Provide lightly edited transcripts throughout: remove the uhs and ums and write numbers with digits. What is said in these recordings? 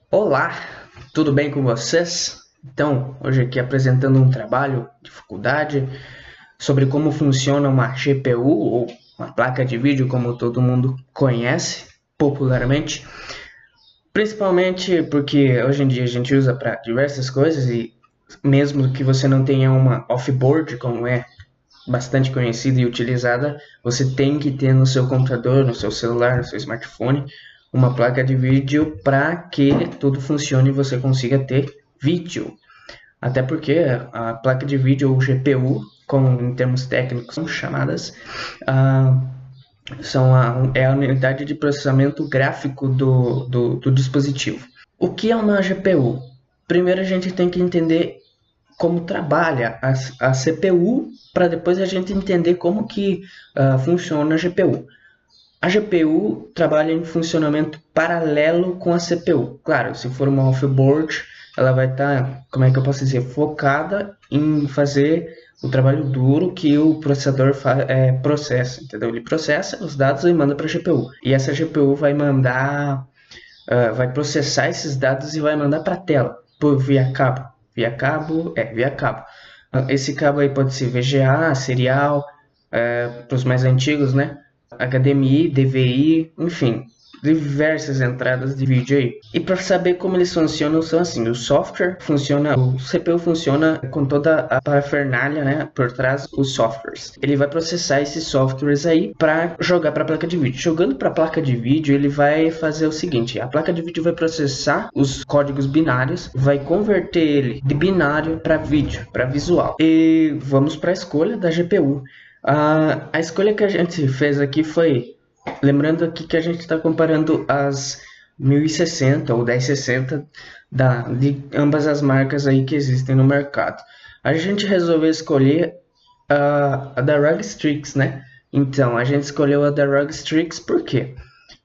Olá, tudo bem com vocês? Então, hoje aqui apresentando um trabalho de faculdade sobre como funciona uma GPU ou uma placa de vídeo, como todo mundo conhece popularmente, principalmente porque hoje em dia a gente usa para diversas coisas e mesmo que você não tenha uma off-board, como é bastante conhecida e utilizada, você tem que ter no seu computador, no seu celular, no seu smartphone, uma placa de vídeo para que tudo funcione e você consiga ter vídeo. Até porque a placa de vídeo ou GPU, como em termos técnicos são chamadas, ah, é a unidade de processamento gráfico do dispositivo. O que é uma GPU? Primeiro a gente tem que entender como trabalha a CPU para depois a gente entender como que funciona a GPU. A GPU trabalha em funcionamento paralelo com a CPU. Claro, se for uma off-board, ela vai estar, como é que eu posso dizer, focada em fazer o trabalho duro que o processador processa, entendeu? Ele processa os dados e manda para a GPU. E essa GPU vai mandar, vai processar esses dados e vai mandar para a tela por via cabo. Via cabo. Esse cabo aí pode ser VGA, serial, para os mais antigos, né? HDMI, DVI, enfim, diversas entradas de vídeo aí. E para saber como eles funcionam são assim, o software funciona, o CPU funciona com toda a parafernália, né, por trás os softwares. Ele vai processar esses softwares aí para jogar para a placa de vídeo. Jogando para a placa de vídeo, ele vai fazer o seguinte, a placa de vídeo vai processar os códigos binários, vai converter ele de binário para vídeo, para visual. E vamos para a escolha da GPU. A escolha que a gente fez aqui foi, lembrando aqui que a gente está comparando as 1060 ou 1060 de ambas as marcas aí que existem no mercado. A gente resolveu escolher a da ROG Strix, né? Então, a gente escolheu a da ROG Strix por quê?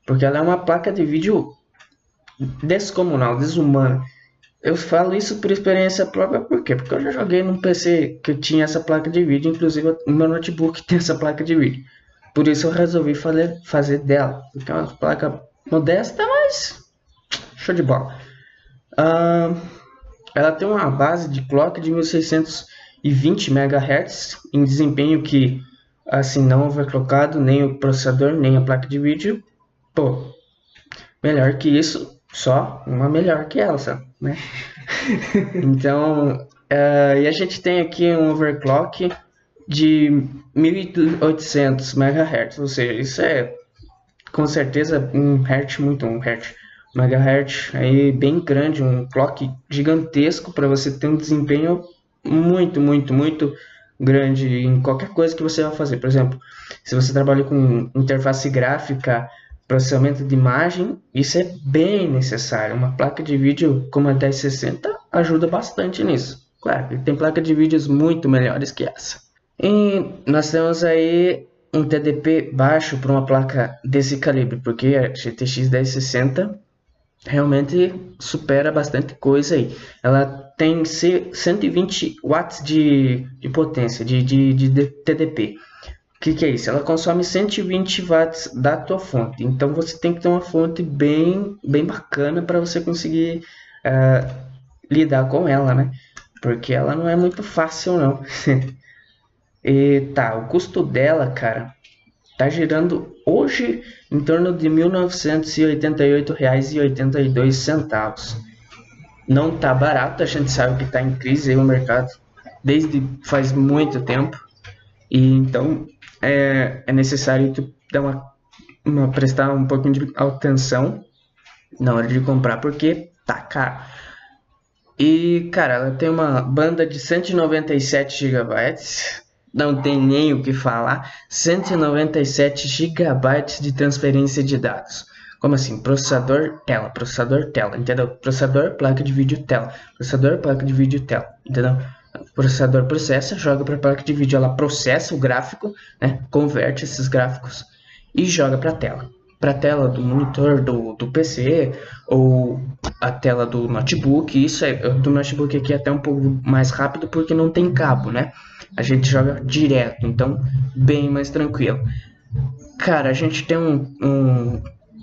Porque ela é uma placa de vídeo descomunal, desumana. Eu falo isso por experiência própria, por quê? Porque eu já joguei num PC que tinha essa placa de vídeo, inclusive o meu notebook tem essa placa de vídeo. Por isso eu resolvi fazer dela, porque é uma placa modesta, mas show de bola. Ah, ela tem uma base de clock de 1620 MHz em desempenho que assim não overclockado nem o processador nem a placa de vídeo. Pô, melhor que isso, só uma melhor que ela, sabe, né? Então, e a gente tem aqui um overclock de 1800 MHz, ou seja, isso é com certeza um hertz, megahertz aí bem grande, um clock gigantesco para você ter um desempenho muito grande em qualquer coisa que você vai fazer. Por exemplo, se você trabalha com interface gráfica, processamento de imagem, isso é bem necessário. Uma placa de vídeo como a 1060 ajuda bastante nisso. Claro, tem placa de vídeos muito melhores que essa. E nós temos aí um TDP baixo para uma placa desse calibre, porque a GTX 1060 realmente supera bastante coisa aí. Ela tem 120 watts de potência, de TDP. O que é isso? Ela consome 120 watts da tua fonte. Então você tem que ter uma fonte bem bacana para você conseguir lidar com ela, né? Porque ela não é muito fácil, não. E tá, o custo dela, cara, tá girando hoje em torno de R$ 1.988,82. Não tá barato, a gente sabe que tá em crise aí o mercado desde faz muito tempo. E então é necessário tu dar prestar um pouquinho de atenção na hora de comprar, porque tá caro. E, cara, ela tem uma banda de 197 gigabytes, não tem nem o que falar, 197 gigabytes de transferência de dados. Como assim? Processador, tela, entendeu? Processador, placa de vídeo, tela. Processador, placa de vídeo, tela, entendeu? O processador processa, joga para a placa de vídeo, ela processa o gráfico, né? Converte esses gráficos e joga para a tela. Para a tela do monitor do PC ou a tela do notebook. Isso é do notebook aqui é até um pouco mais rápido porque não tem cabo, né? A gente joga direto, então bem mais tranquilo. Cara, a gente tem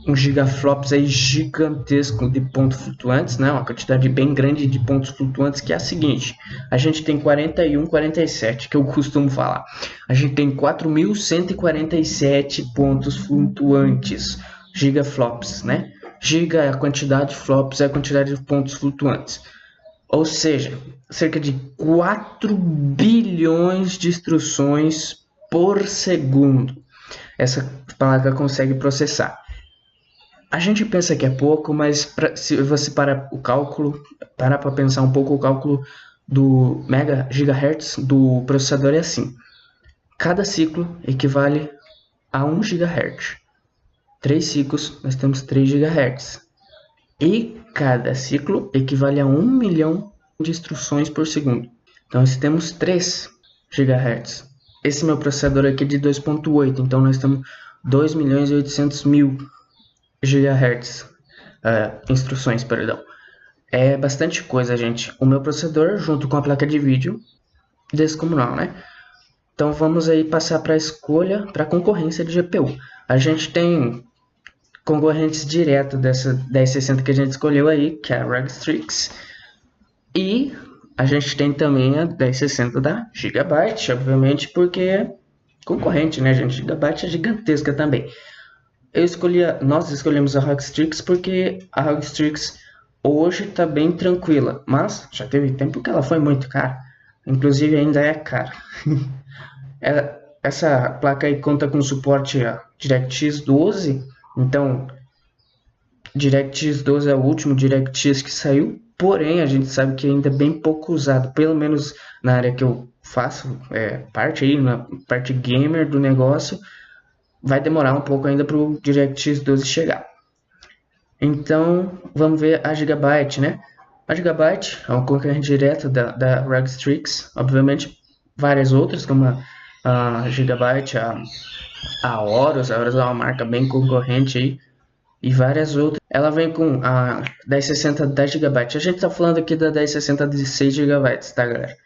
um gigaflops aí gigantesco de pontos flutuantes, né? Uma quantidade bem grande de pontos flutuantes, que é a seguinte: a gente tem 41, 47, que eu costumo falar. A gente tem 4.147 pontos flutuantes, gigaflops, né? Giga é a quantidade, flops é a quantidade de pontos flutuantes. Ou seja, cerca de 4 bilhões de instruções por segundo essa placa consegue processar. A gente pensa que é pouco, mas se você para para pensar um pouco, o cálculo do gigahertz do processador é assim: cada ciclo equivale a 1 GHz. 3 ciclos, nós temos 3 GHz. E cada ciclo equivale a 1 milhão de instruções por segundo. Então, nós temos 3 GHz. Esse meu processador aqui é de 2.8, então nós temos 2.800.000 GHz. Instruções, perdão. É bastante coisa, gente. O meu processador, junto com a placa de vídeo, descomunal, né? Então vamos aí passar para a escolha, para a concorrência de GPU. A gente tem concorrentes direto dessa 1060 que a gente escolheu aí, que é a ROG Strix. E a gente tem também a 1060 da Gigabyte, obviamente, porque é concorrente, né, gente? Gigabyte é gigantesca também. Nós escolhemos a ROG Strix porque a ROG Strix hoje está bem tranquila, mas já teve tempo que ela foi muito cara. Inclusive ainda é cara. Essa placa aí conta com suporte a DirectX 12, então DirectX 12 é o último DirectX que saiu, porém a gente sabe que ainda é bem pouco usado, pelo menos na área que eu faço parte aí, na parte gamer do negócio. Vai demorar um pouco ainda para o DirectX 12 chegar. Então, vamos ver a Gigabyte, né? A Gigabyte é uma concorrente direta da ROG Strix. Obviamente, várias outras, como a Gigabyte, a Horus. A Horus é uma marca bem concorrente aí. E várias outras. Ela vem com a 1060 10 GB. A gente está falando aqui da 1060 de 6 GB, tá, galera?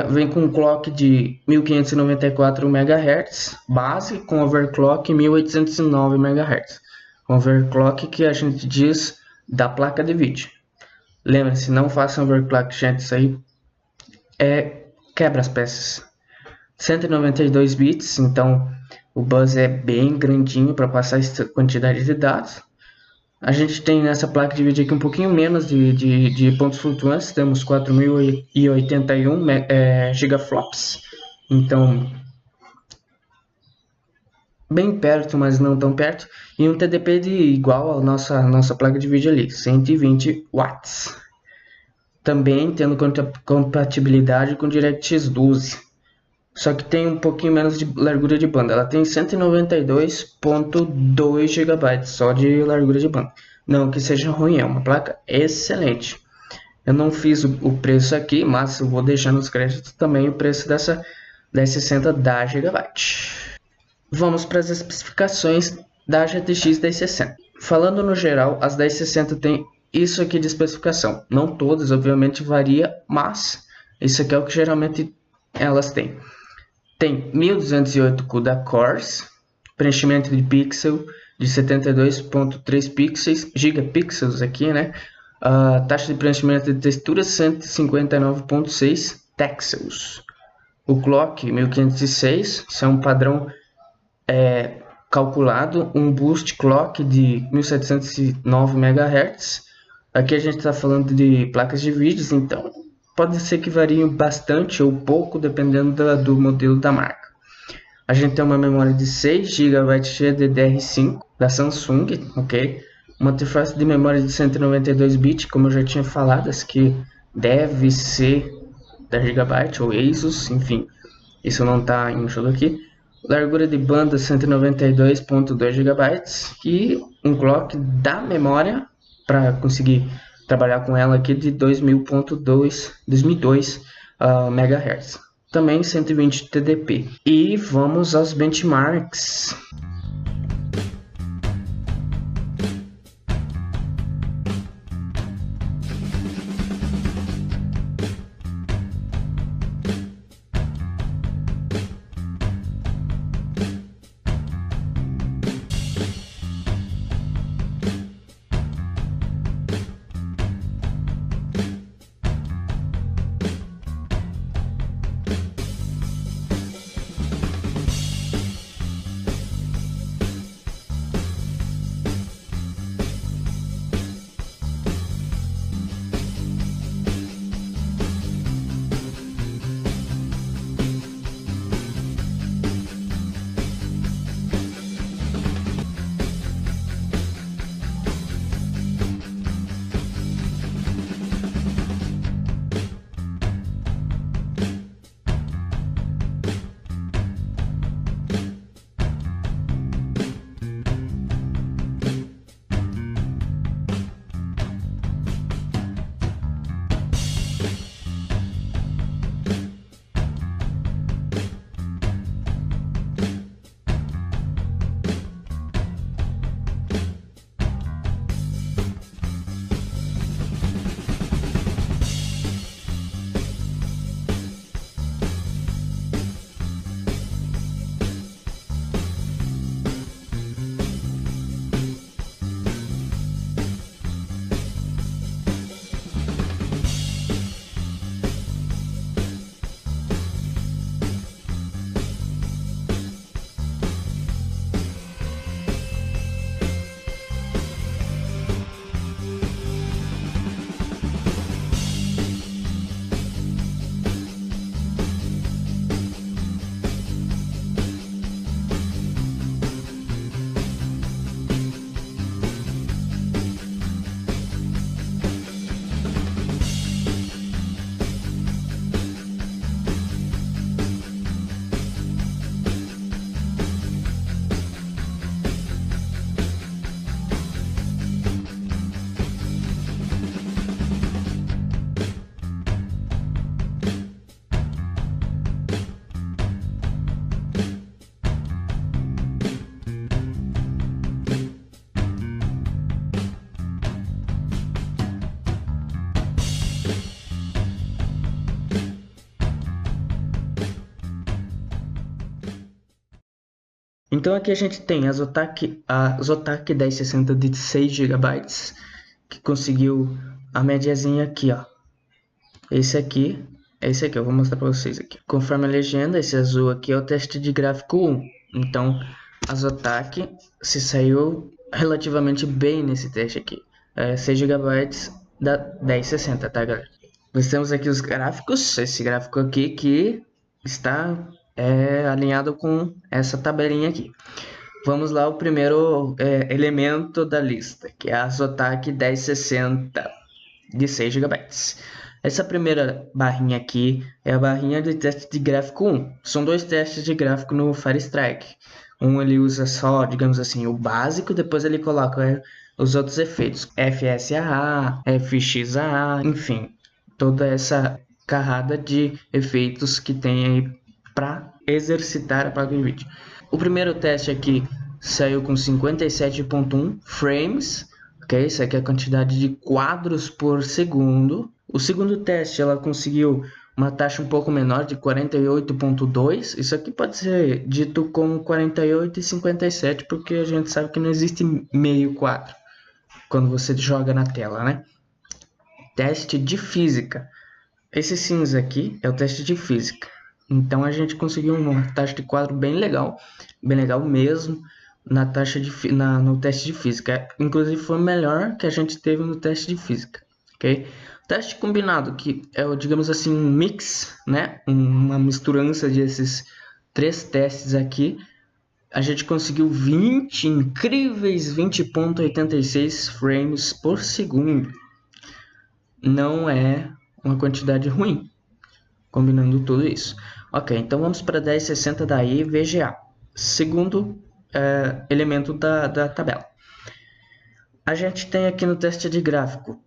Vem com um clock de 1594 MHz base, com overclock 1809 MHz. Overclock que a gente diz da placa de vídeo. Lembre-se, não façam overclock, gente, isso aí quebra as peças. 192 bits, então o bus é bem grandinho para passar essa quantidade de dados. A gente tem nessa placa de vídeo aqui um pouquinho menos de pontos flutuantes, temos 4.081 gigaflops, então bem perto, mas não tão perto, e um TDP igual à nossa placa de vídeo ali, 120 watts. Também tendo compatibilidade com DirectX 12, só que tem um pouquinho menos de largura de banda. Ela tem 192.2 GB só de largura de banda. Não que seja ruim, é uma placa excelente. Eu não fiz o preço aqui, mas eu vou deixar nos créditos também o preço dessa 1060 da Gigabyte. Vamos para as especificações da GTX 1060. Falando no geral, as 1060 tem isso aqui de especificação. Não todas, obviamente varia, mas isso aqui é o que geralmente elas têm. Tem 1208 CUDA cores, preenchimento de pixel de 72.3 gigapixels aqui, né? Taxa de preenchimento de textura 159.6 texels. O clock 1506, isso é um padrão calculado, um boost clock de 1709 MHz. Aqui a gente está falando de placas de vídeos, então pode ser que varie bastante ou pouco, dependendo do modelo da marca. A gente tem uma memória de 6 GB GDDR5 da Samsung, ok? Uma interface de memória de 192 bits, como eu já tinha falado, essa que deve ser da Gigabyte ou ASUS, enfim, isso não está em jogo aqui. Largura de banda 192.2 GB e um clock da memória para conseguir trabalhar com ela aqui de 2002 MHz. Também 120 TDP. E vamos aos benchmarks. Então aqui a gente tem a Zotac 1060 de 6 GB, que conseguiu a médiazinha aqui, ó. Esse aqui, eu vou mostrar para vocês aqui. Conforme a legenda, esse azul aqui é o teste de gráfico 1. Então a Zotac se saiu relativamente bem nesse teste aqui. 6 GB da 1060, tá, galera? Nós temos aqui os gráficos, esse gráfico aqui que está alinhado com essa tabelinha aqui. Vamos lá, o primeiro elemento da lista, que é a Zotac 1060 de 6 GB. Essa primeira barrinha aqui é a barrinha de teste de gráfico 1. São dois testes de gráfico no Firestrike. Um ele usa só, digamos assim, o básico, depois ele coloca os outros efeitos. FSAA, FXAA, enfim, toda essa carrada de efeitos que tem aí para exercitar a placa de vídeo. O primeiro teste aqui saiu com 57.1 frames, ok? Isso aqui é a quantidade de quadros por segundo. O segundo teste ela conseguiu uma taxa um pouco menor de 48.2. Isso aqui pode ser dito como 48 e 57, porque a gente sabe que não existe meio quadro quando você joga na tela, né? Teste de física. Esse cinza aqui é o teste de física. Então a gente conseguiu uma taxa de quadro bem legal mesmo na taxa no teste de física. Inclusive foi melhor que a gente teve no teste de física, ok? O teste combinado, que é, digamos assim, um mix, né? Uma misturança desses três testes aqui. A gente conseguiu 20 incríveis 20.86 frames por segundo. Não é uma quantidade ruim, combinando tudo isso. Ok, então vamos para 1060 da EVGA, segundo elemento da tabela. A gente tem aqui no teste de gráfico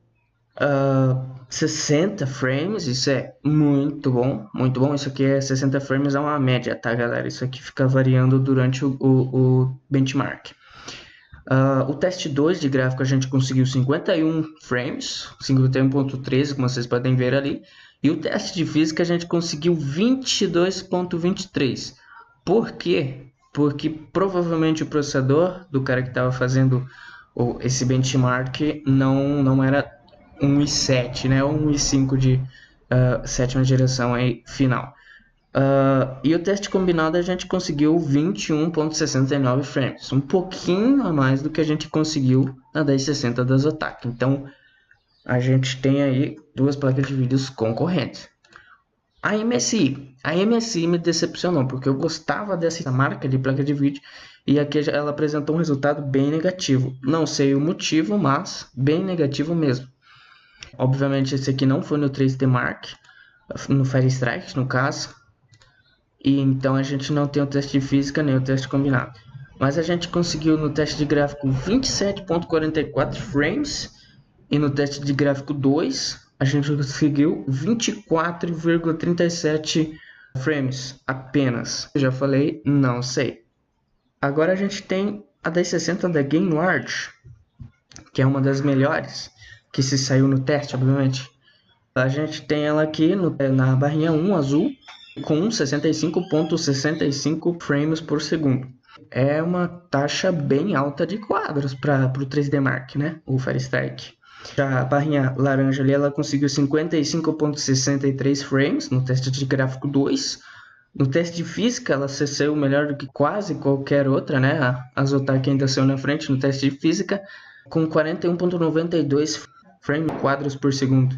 60 frames, isso é muito bom, muito bom. Isso aqui 60 frames é uma média, tá, galera? Isso aqui fica variando durante o benchmark. O teste 2 de gráfico a gente conseguiu 51 frames, 51.13, como vocês podem ver ali. E o teste de física a gente conseguiu 22.23. Por quê? Porque provavelmente o processador do cara que estava fazendo esse benchmark não era um i7, né? Ou um i5 de sétima geração aí, final. E o teste combinado a gente conseguiu 21.69 frames, um pouquinho a mais do que a gente conseguiu na 1060 da Zotac. Então a gente tem aí duas placas de vídeos concorrentes. A MSI me decepcionou, porque eu gostava dessa marca de placa de vídeo e aqui ela apresentou um resultado bem negativo. Não sei o motivo, mas bem negativo mesmo. Obviamente esse aqui não foi no 3D Mark, no Firestrike no caso. E então a gente não tem o teste de física nem o teste combinado. Mas a gente conseguiu no teste de gráfico 27.44 frames. E no teste de gráfico 2 a gente conseguiu 24,37 frames apenas. Eu já falei, não sei. Agora a gente tem a 1060 da Gainward, que é uma das melhores que se saiu no teste, obviamente. A gente tem ela aqui na barrinha 1 azul, com 65.65 frames por segundo. É uma taxa bem alta de quadros para o 3D Mark, né? O Firestrike. Já a barrinha laranja ali, ela conseguiu 55.63 frames no teste de gráfico 2. No teste de física, ela saiu melhor do que quase qualquer outra, né? A Zotac ainda saiu na frente no teste de física, com 41.92 frames quadros por segundo.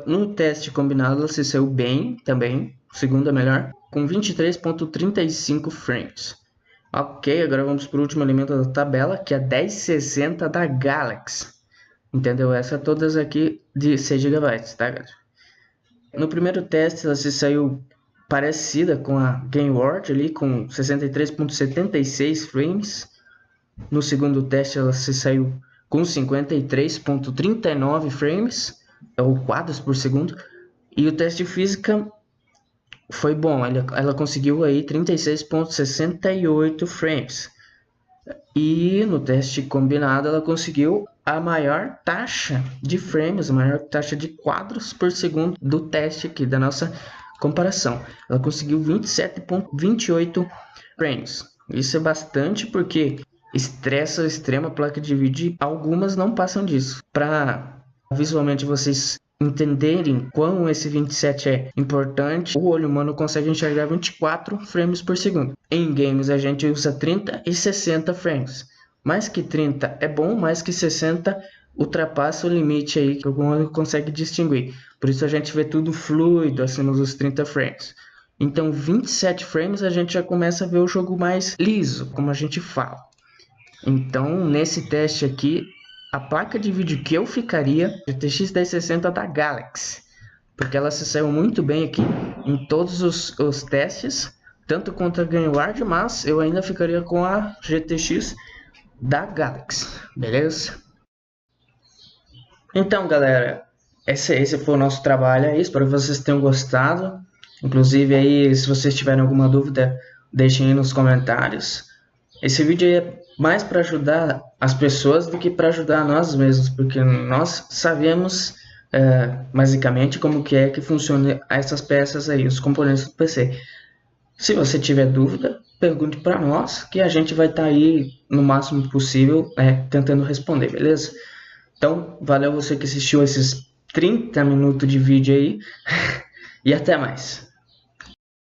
No teste combinado, ela se saiu bem também, segunda melhor, com 23.35 frames. Ok, agora vamos para o último elemento da tabela, que é a 1060 da Galaxy. Entendeu? Essa todas aqui de 6 GB, tá, galera? No primeiro teste, ela se saiu parecida com a Gainward ali, com 63.76 frames. No segundo teste, ela se saiu com 53.39 frames, ou quadros por segundo. E o teste de física foi bom, ela conseguiu aí 36.68 frames. E no teste combinado ela conseguiu a maior taxa de frames, a maior taxa de quadros por segundo do teste aqui, da nossa comparação. Ela conseguiu 27.28 frames. Isso é bastante porque estressa extrema a placa de vídeo e algumas não passam disso. Para visualmente vocês entenderem quão esse 27 é importante, o olho humano consegue enxergar 24 frames por segundo. Em games a gente usa 30 e 60 frames. Mais que 30 é bom, mais que 60 ultrapassa o limite aí que o olho consegue distinguir. Por isso a gente vê tudo fluido acima dos 30 frames. Então 27 frames a gente já começa a ver o jogo mais liso, como a gente fala. Então nesse teste aqui, a placa de vídeo que eu ficaria é a GTX 1060 da Galaxy, porque ela se saiu muito bem aqui em todos os testes, tanto contra Gainward, mas eu ainda ficaria com a GTX da Galaxy, beleza? Então galera, esse foi o nosso trabalho aí, espero que vocês tenham gostado. Inclusive aí, se vocês tiverem alguma dúvida, deixem aí nos comentários. Esse vídeo aí é mais para ajudar as pessoas do que para ajudar nós mesmos, porque nós sabemos basicamente como que é que funciona essas peças aí, os componentes do PC. Se você tiver dúvida, pergunte para nós, que a gente vai estar aí no máximo possível tentando responder, beleza? Então, valeu você que assistiu esses 30 minutos de vídeo aí e até mais.